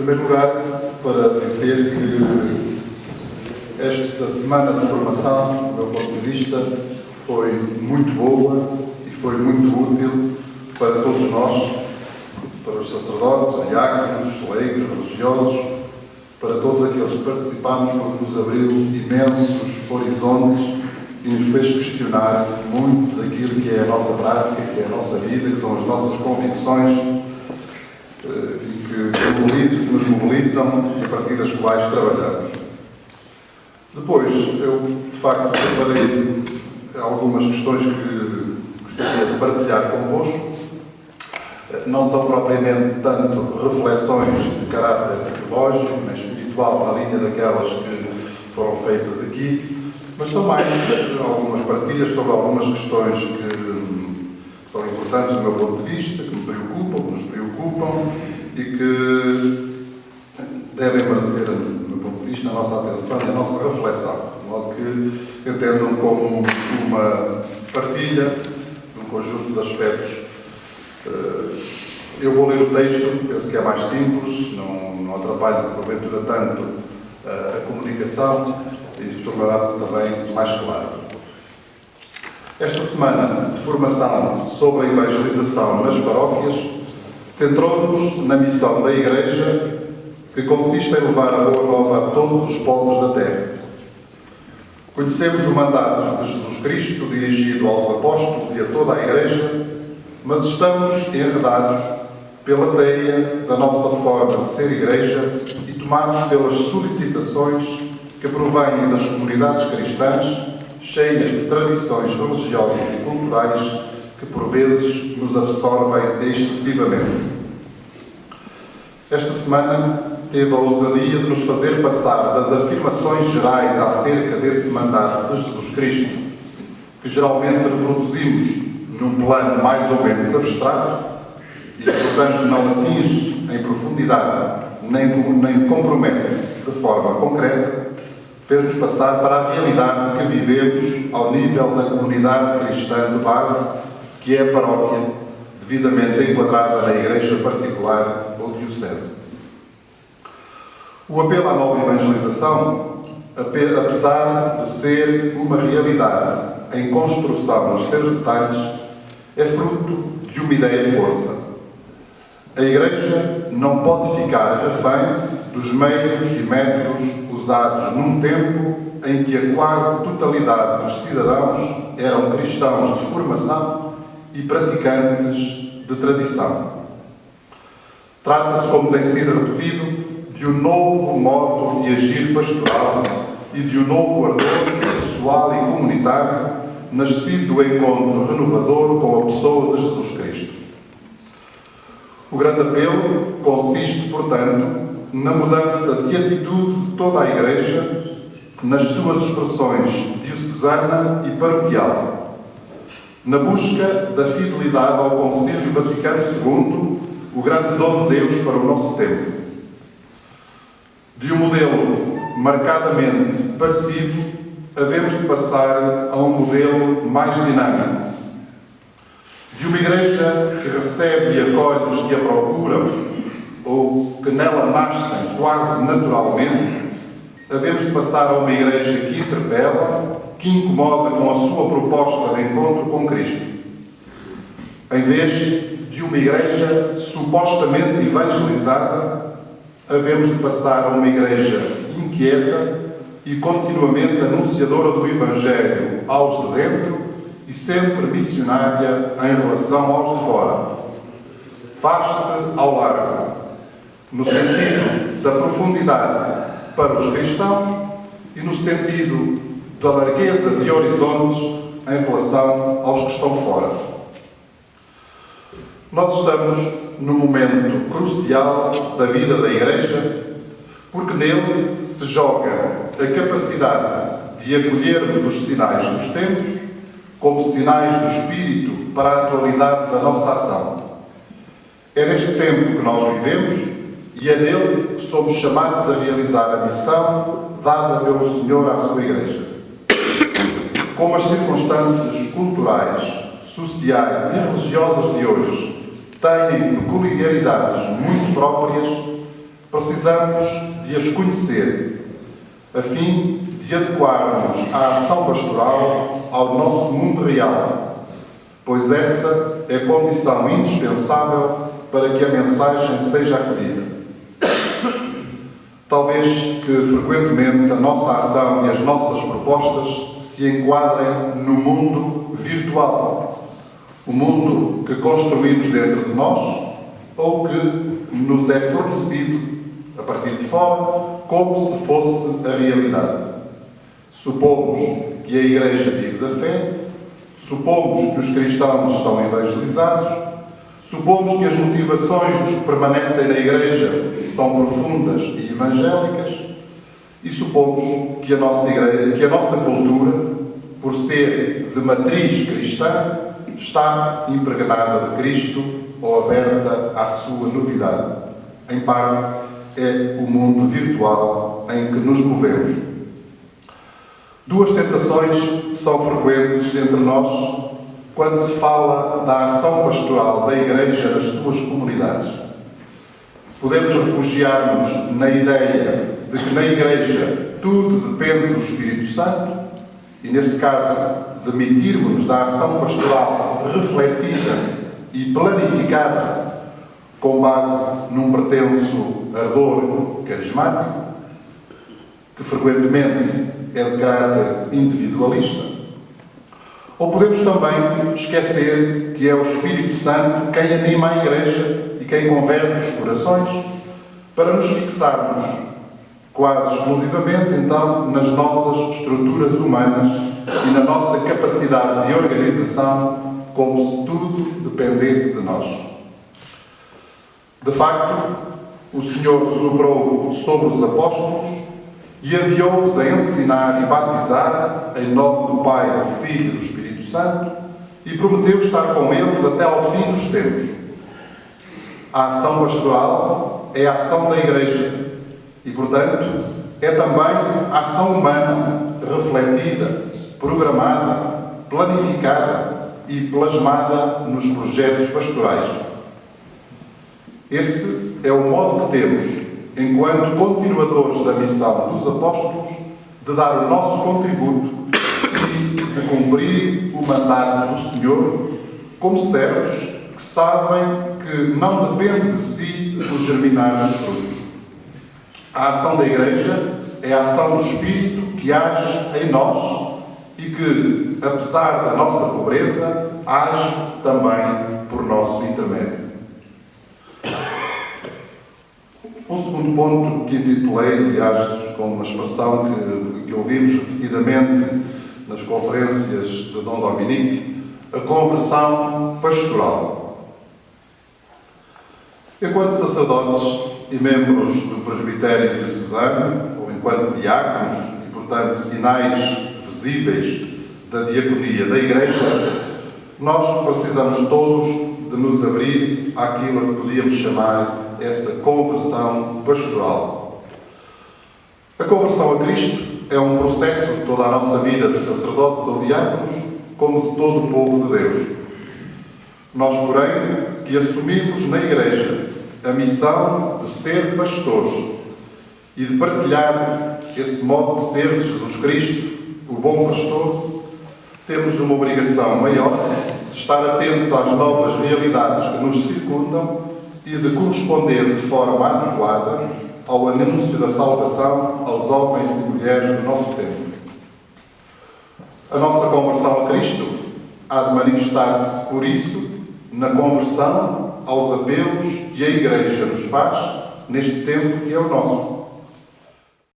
primeiro lugar, para dizer que esta semana de formação, do meu ponto de vista, foi muito boa e foi muito útil para todos nós, para os sacerdotes, diáconos, leigos, religiosos, para todos aqueles que participámos, porque nos abriu imensos horizontes e nos fez questionar muito daquilo que é a nossa prática, que é a nossa vida, que são as nossas convicções, que nos mobilizam e a partir das quais trabalhamos. Depois, eu, de facto, preparei algumas questões que gostaria de partilhar convosco. Não são propriamente tanto reflexões de caráter teológico, nem espiritual, na linha daquelas que foram feitas aqui, mas são mais algumas partilhas sobre algumas questões que são importantes do meu ponto de vista, que me preocupam, que nos preocupam e que devem merecer, do meu ponto de vista, a nossa atenção e a nossa reflexão, de modo que entendam como uma partilha de um conjunto de aspectos. Eu vou ler o texto, penso que é mais simples, não atrapalha porventura tanto a comunicação e se tornará também mais claro. Esta semana de formação sobre a evangelização nas paróquias centrou-nos na missão da Igreja, que consiste em levar a boa nova a todos os povos da terra. Conhecemos o mandato de Jesus Cristo dirigido aos apóstolos e a toda a Igreja, mas estamos enredados pela teia da nossa forma de ser Igreja e tomados pelas solicitações que provêm das comunidades cristãs, cheias de tradições religiosas e culturais que, por vezes, nos absorvem excessivamente. Esta semana teve a ousadia de nos fazer passar das afirmações gerais acerca desse mandato de Jesus Cristo, que geralmente reproduzimos num plano mais ou menos abstrato e que, portanto, não atinge em profundidade nem compromete de forma concreta, fez-nos passar para a realidade que vivemos ao nível da comunidade cristã de base, que é a paróquia, devidamente enquadrada na Igreja particular ou diocese. O apelo à nova evangelização, apesar de ser uma realidade em construção nos seus detalhes, é fruto de uma ideia-força. A Igreja não pode ficar refém dos meios e métodos usados num tempo em que a quase totalidade dos cidadãos eram cristãos de formação e praticantes de tradição. Trata-se, como tem sido repetido, de um novo modo de agir pastoral e de um novo ardor pessoal e comunitário nascido do encontro renovador com a pessoa de Jesus Cristo. O grande apelo consiste, portanto, na mudança de atitude de toda a Igreja nas suas expressões diocesana e paroquial, na busca da fidelidade ao Concílio Vaticano II, o grande dom de Deus para o nosso tempo. De um modelo marcadamente passivo, havemos de passar a um modelo mais dinâmico. De uma Igreja que recebe e acolhe os que a procuram, ou que nela nascem quase naturalmente, havemos de passar a uma Igreja que interpela, que incomoda com a sua proposta de encontro com Cristo. Em vez de uma Igreja supostamente evangelizada, havemos de passar a uma Igreja inquieta e continuamente anunciadora do Evangelho aos de dentro e sempre missionária em relação aos de fora. Faz-te ao largo, no sentido da profundidade para os cristãos e no sentido da largueza de horizontes em relação aos que estão fora. Nós estamos num momento crucial da vida da Igreja, porque nele se joga a capacidade de acolhermos os sinais dos tempos como sinais do Espírito para a atualidade da nossa ação. É neste tempo que nós vivemos e é nele que somos chamados a realizar a missão dada pelo Senhor à sua Igreja. Como as circunstâncias culturais, sociais e religiosas de hoje têm peculiaridades muito próprias, precisamos de as conhecer, a fim de adequarmos a ação pastoral ao nosso mundo real, pois essa é a condição indispensável para que a mensagem seja acolhida. Talvez que frequentemente a nossa ação e as nossas propostas se enquadrem no mundo virtual, o mundo que construímos dentro de nós ou que nos é fornecido a partir de fora, como se fosse a realidade. Supomos que a Igreja vive da fé, supomos que os cristãos estão evangelizados, supomos que as motivações dos que permanecem na Igreja são profundas e evangélicas e supomos que a nossa Igreja, que a nossa cultura, por ser de matriz cristã, está impregnada de Cristo ou aberta à sua novidade. Em parte, é o mundo virtual em que nos movemos. Duas tentações são frequentes entre nós quando se fala da ação pastoral da Igreja nas suas comunidades. Podemos refugiar-nos na ideia de que na Igreja tudo depende do Espírito Santo e, nesse caso, demitirmos-nos da ação pastoral refletida e planificada com base num pretenso ardor carismático, que frequentemente é de caráter individualista. Ou podemos também esquecer que é o Espírito Santo quem anima a Igreja e quem converte os corações para nos fixarmos quase exclusivamente, então, nas nossas estruturas humanas e na nossa capacidade de organização, como se tudo dependesse de nós. De facto, o Senhor sobrou sobre os apóstolos e enviou-os a ensinar e batizar em nome do Pai, do Filho e do Espírito Santo e prometeu estar com eles até ao fim dos tempos. A ação pastoral é a ação da Igreja e, portanto, é também a ação humana, refletida, programada, planificada e plasmada nos projetos pastorais. Esse é o modo que temos, enquanto continuadores da missão dos apóstolos, de dar o nosso contributo e de cumprir o mandato do Senhor como servos que sabem que não depende de si o germinar dos frutos. A ação da Igreja é a ação do Espírito que age em nós e que, apesar da nossa pobreza, age também por nosso intermédio. Um segundo ponto que intitulei, aliás, com uma expressão que ouvimos repetidamente nas conferências de Dom Dominique, a conversão pastoral. Enquanto sacerdotes e membros do presbitério diocesano, ou enquanto diáconos e, portanto, sinais visíveis da diaconia da Igreja, nós precisamos todos de nos abrir àquilo que podíamos chamar essa conversão pastoral. A conversão a Cristo é um processo de toda a nossa vida de sacerdotes ou diáconos, como de todo o povo de Deus. Nós, porém, que assumimos na Igreja a missão de ser pastores e de partilhar esse modo de ser de Jesus Cristo, o bom pastor, temos uma obrigação maior de estar atentos às novas realidades que nos circundam e de corresponder de forma adequada ao anúncio da salvação aos homens e mulheres do nosso tempo. A nossa conversão a Cristo há de manifestar-se, por isso, na conversão aos apelos que a Igreja nos faz neste tempo que é o nosso.